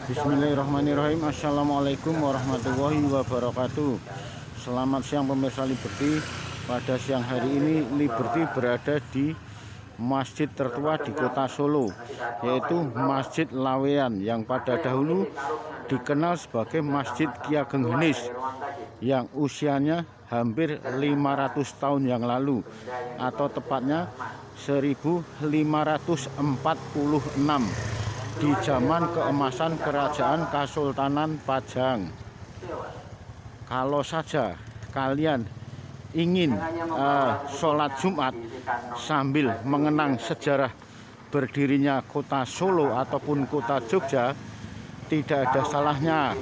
Bismillahirrahmanirrahim. Assalamualaikum warahmatullahi wabarakatuh. Selamat siang pemirsa Liberty. Pada siang hari ini Liberty berada di masjid tertua di kota Solo, yaitu Masjid Laweyan, yang pada dahulu dikenal sebagai Masjid Ki Ageng Henis, yang usianya hampir 500 tahun yang lalu, atau tepatnya 1546, di zaman keemasan Kerajaan Kesultanan Pajang. Kalau saja kalian ingin sholat Jumat sambil mengenang sejarah berdirinya kota Solo ataupun kota Jogja, tidak ada salahnya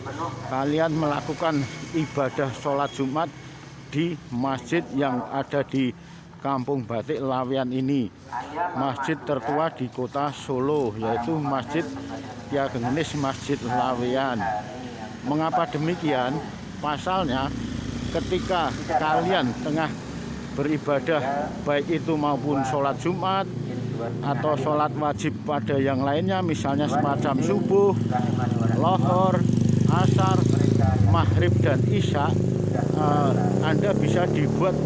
kalian melakukan ibadah sholat Jumat di masjid yang ada di Kampung Batik Laweyan ini, masjid tertua di kota Solo, yaitu Masjid Ki Ageng Henis, Masjid Laweyan. Mengapa demikian? Pasalnya, ketika kalian tengah beribadah, baik itu maupun sholat Jumat atau sholat wajib pada yang lainnya, misalnya semacam subuh, lohor, asar, maghrib, dan isya, Anda bisa dibuat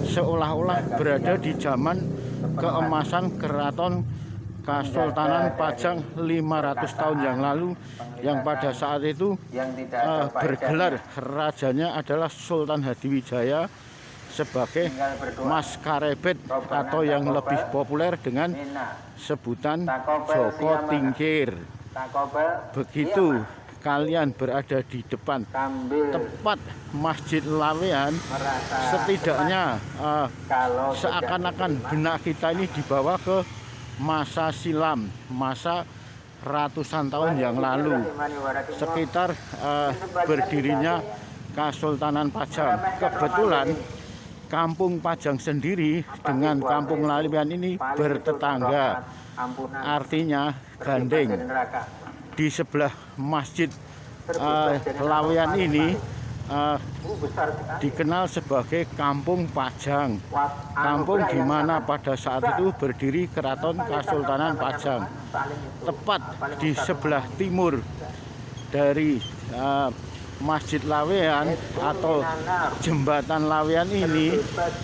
seolah-olah berada di zaman keemasan Keraton Kesultanan Pajang 500 tahun yang lalu, yang pada saat itu bergelar rajanya adalah Sultan Hadiwijaya sebagai Mas Karebet, atau yang lebih populer dengan sebutan Joko Tingkir. Begitu kalian berada di depan tepat Masjid Laweyan, setidaknya seakan-akan benak kita ini dibawa ke masa silam, masa ratusan tahun yang lalu, sekitar berdirinya Kesultanan Pajang. Kebetulan Kampung Pajang sendiri dengan Kampung Laweyan ini bertetangga, artinya gandeng. Di sebelah Masjid Laweyan ini dikenal sebagai Kampung Pajang, kampung di mana pada saat itu berdiri Keraton Kesultanan Pajang. Tepat di sebelah timur dari Masjid Laweyan atau Jembatan Laweyan ini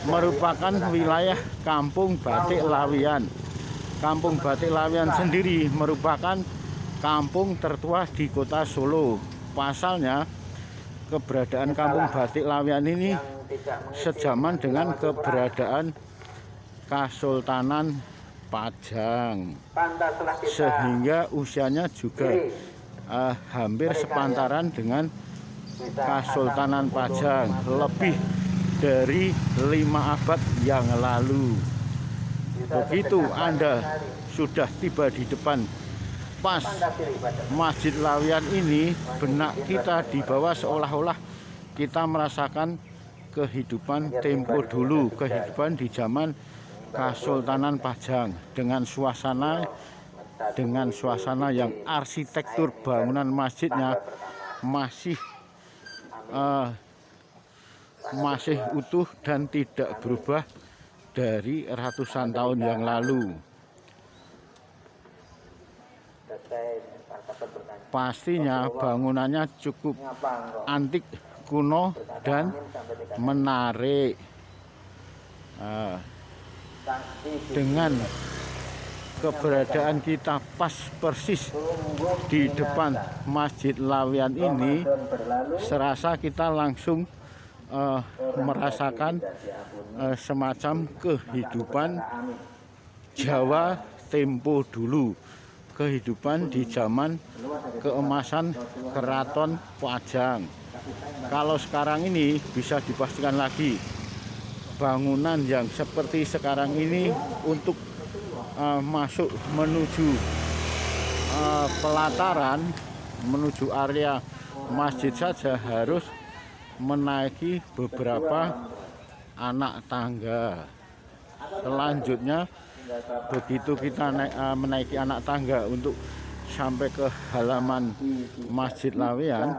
merupakan wilayah Kampung Batik Laweyan. Kampung Batik Laweyan sendiri merupakan kampung tertua di kota Solo. Pasalnya, keberadaan Kampung Batik Laweyan ini sejaman dengan keberadaan Kesultanan Pajang, sehingga usianya juga hampir sepantaran dengan Kesultanan Pajang, lebih dari 5 abad yang lalu. Begitu Anda sudah tiba di depan pas Masjid Laweyan ini, benak kita dibawa seolah-olah kita merasakan kehidupan tempo dulu, kehidupan di zaman Kesultanan Pajang, dengan suasana yang arsitektur bangunan masjidnya masih utuh dan tidak berubah dari ratusan tahun yang lalu. Pastinya bangunannya cukup antik, kuno, dan menarik. Dengan keberadaan kita pas persis di depan Masjid Laweyan ini, serasa kita langsung merasakan semacam kehidupan Jawa tempo dulu, kehidupan di zaman keemasan Keraton Pajang. Kalau sekarang ini bisa dipastikan lagi, bangunan yang seperti sekarang ini untuk masuk menuju pelataran, menuju area masjid saja harus menaiki beberapa anak tangga. Selanjutnya, begitu kita menaiki anak tangga untuk sampai ke halaman Masjid Laweyan,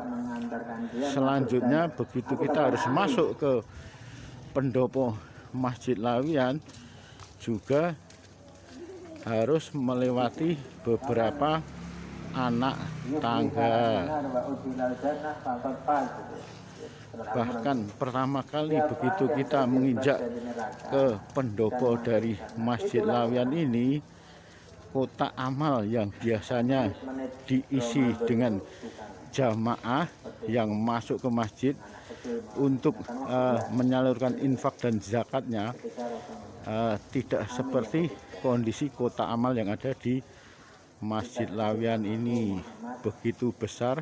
selanjutnya begitu kita harus masuk ke pendopo Masjid Laweyan, juga harus melewati beberapa anak tangga. Bahkan pertama kali begitu kita menginjak ke pendopo dari Masjid Laweyan ini, kotak amal yang biasanya diisi dengan jamaah yang masuk ke masjid untuk menyalurkan infak dan zakatnya, tidak seperti kondisi kotak amal yang ada di Masjid Laweyan ini. Begitu besar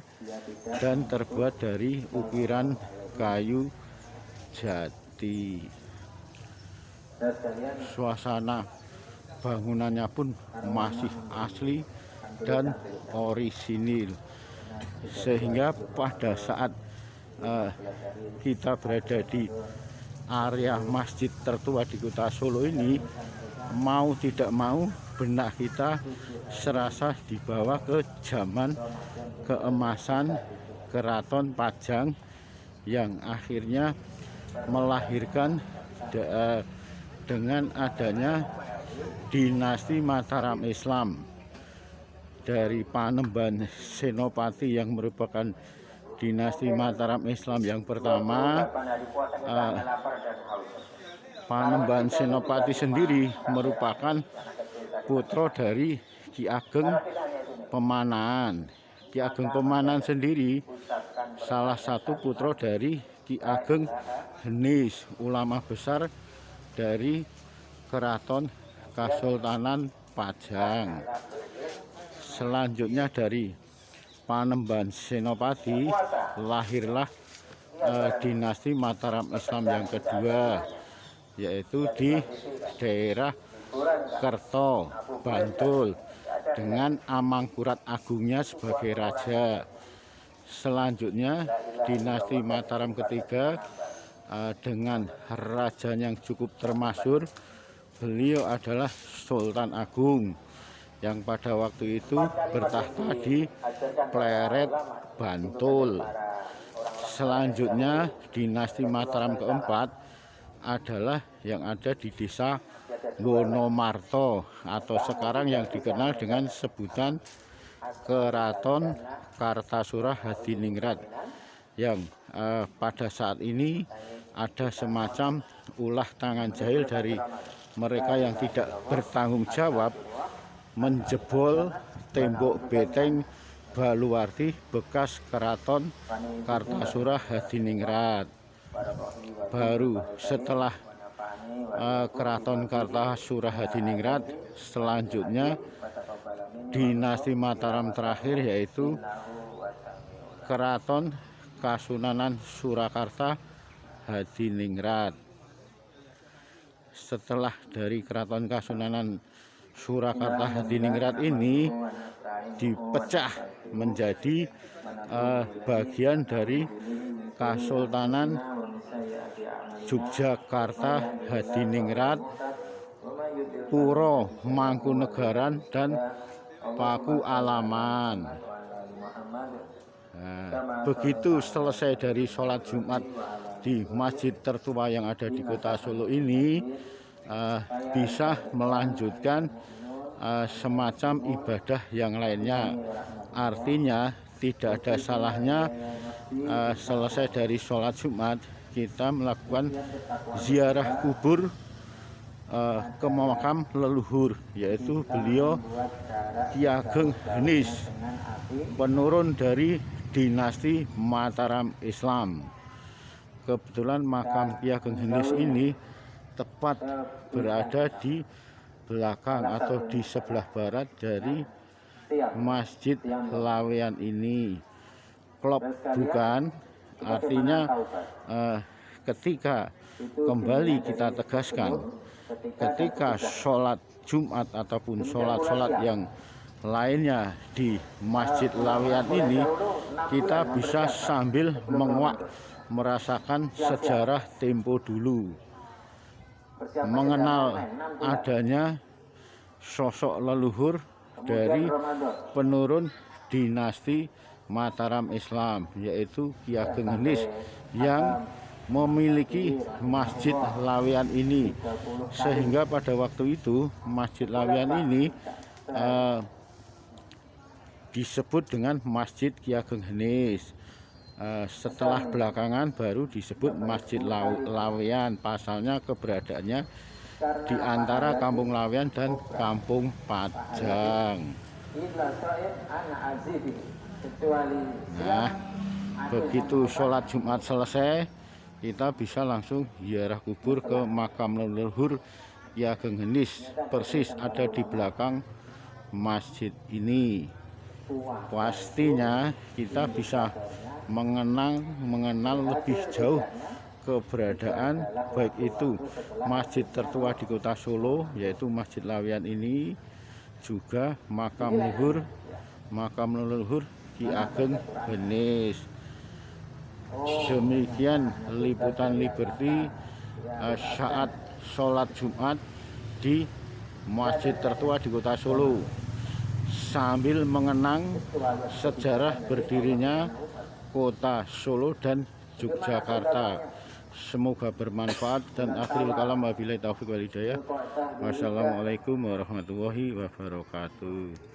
dan terbuat dari ukiran kayu jati. Suasana bangunannya pun masih asli dan orisinil, sehingga pada saat kita berada di area masjid tertua di kota Solo ini, mau tidak mau benak kita serasa dibawa ke zaman keemasan Keraton Pajang yang akhirnya melahirkan dengan adanya dinasti Mataram Islam dari Panembahan Senopati yang merupakan dinasti Mataram Islam yang pertama. Panembahan Senopati sendiri merupakan putra dari Ki Ageng Pemanahan. Ki Ageng Pemanahan sendiri salah satu putra dari Ki Ageng Henis, ulama besar dari Keraton Kasultanan Pajang. Selanjutnya dari Panembahan Senopati lahirlah dinasti Mataram Islam yang kedua, yaitu di daerah Kerto, Bantul, dengan Amangkurat Agungnya sebagai raja. Selanjutnya dinasti Mataram ketiga dengan raja yang cukup termasyhur, beliau adalah Sultan Agung yang pada waktu itu bertahta di Pleret, Bantul. Selanjutnya dinasti Mataram keempat adalah yang ada di desa Wonomarto atau sekarang yang dikenal dengan sebutan Keraton Kartasura Hadiningrat, yang pada saat ini ada semacam ulah tangan jahil dari mereka yang tidak bertanggung jawab menjebol tembok beteng Baluwarti bekas Keraton Kartasura Hadiningrat. Baru setelah Keraton Kartasura Hadiningrat, selanjutnya dinasti Mataram terakhir yaitu Keraton Kasunanan Surakarta Hadiningrat. Setelah dari Keraton Kasunanan Surakarta Hadiningrat ini dipecah menjadi bagian dari Kasultanan Yogyakarta Hadiningrat, Puro Mangkunegaran, dan Paku Alaman. Nah, begitu selesai dari sholat Jumat di masjid tertua yang ada di kota Solo ini, bisa melanjutkan semacam ibadah yang lainnya. Artinya tidak ada salahnya selesai dari sholat Jumat kita melakukan ziarah kubur ke makam leluhur, yaitu beliau Ki Ageng Henis, penurun dari dinasti Mataram Islam. Kebetulan makam Ki Ageng Henis ini tepat berada di belakang atau di sebelah barat dari Masjid Laweyan ini. Klop bukan, artinya ketika kembali kita tegaskan, ketika sholat Jumat ataupun sholat-sholat yang lainnya di Masjid Laweyan ini, kita bisa sambil menguak merasakan sejarah tempo dulu, mengenal adanya sosok leluhur dari penurun dinasti Mataram Islam, yaitu Ki Ageng Henis yang memiliki Masjid Laweyan ini, sehingga pada waktu itu Masjid Laweyan ini disebut dengan Masjid Ki Ageng Henis. Setelah belakangan baru disebut Masjid Laweyan. Pasalnya keberadaannya di antara Kampung Laweyan dan Kampung Pajang. Nah, begitu sholat Jumat selesai, kita bisa langsung ziarah kubur ke makam leluhur Ki Ageng Henis. Persis ada di belakang masjid ini. Pastinya kita bisa mengenal lebih jauh keberadaan baik itu masjid tertua di kota Solo, yaitu Masjid Laweyan ini, juga makam leluhur Ki Ageng Henis. Demikian liputan Liberty saat sholat Jumat di masjid tertua di kota Solo, sambil mengenang sejarah berdirinya kota Solo dan Yogyakarta. Semoga bermanfaat, dan akhirul kalam wabillahi taufiq wal hidayah. Wassalamualaikum warahmatullahi wabarakatuh.